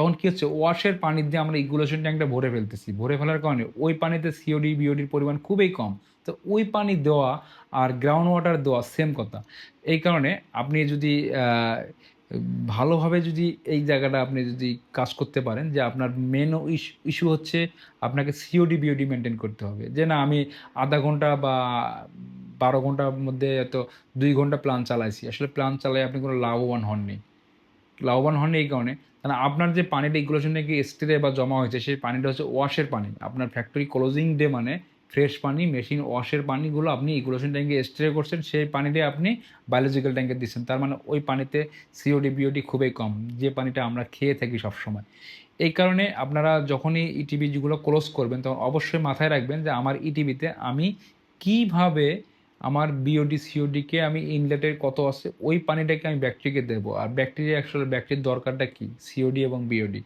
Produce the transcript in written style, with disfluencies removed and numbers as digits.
তখন কি হচ্ছে ওয়াশের পানি দিয়ে আমরা ইগুলেশন ট্যাঙ্কটা ভরে ফেলতেছি। ভরে ফেলার কারণে ওই পানিতে সিওডি, বিওডির পরিমাণ খুবই কম। তো ওই পানি দেওয়া আর গ্রাউন্ড ওয়াটার দেওয়া সেম কথা। এই কারণে আপনি যদি আ ভালোভাবে যদি এই জায়গাটা আপনি যদি কাজ করতে পারেন যে আপনার মেইন ইস্যু হচ্ছে আপনাকে সিওডি, বিওডি মেইনটেইন করতে হবে। যে না আমি ০.৫ ঘন্টা বা ১২ ঘন্টার মধ্যে হয়তো ২ ঘন্টা প্লান্ট চালাইছি। আসলে প্লান্ট চালায় আপনি কোনো লাভবান হননি। লাভবান হননি এই কারণে, কারণ আপনার যে পানিটা ইগুলেশন ট্যাঙ্কে স্ট্রে বা জমা হয়েছে, সেই পানিটা হচ্ছে ওয়াশের পানি। আপনার ফ্যাক্টরি ক্লোজিং ডে মানে ফ্রেশ পানি, মেশিন ওয়াশের পানিগুলো আপনি ইগুলেশন ট্যাঙ্কে স্ট্রে করছেন, সেই পানিটাই আপনি বায়োলজিক্যাল ট্যাঙ্কে দিচ্ছেন। তার মানে ওই পানিতে সিওডি, বিওডি খুবই কম, যে পানিটা আমরা খেয়ে থাকি সবসময়। এই কারণে আপনারা যখনই ইটিবি যেগুলো ক্লোজ করবেন, তখন অবশ্যই মাথায় রাখবেন যে আমার ইটিবিতে আমি কিভাবে আমার বিওডি, সিওডিকে আমি ইনলেটের কত আছে ওই পানিটাকে আমি ব্যাকটেরিয়াকে দেবো। আর ব্যাকটেরিয়া আসলে ব্যাকটেরিয়ার দরকারটা কি? সিওডি এবং বিওডি।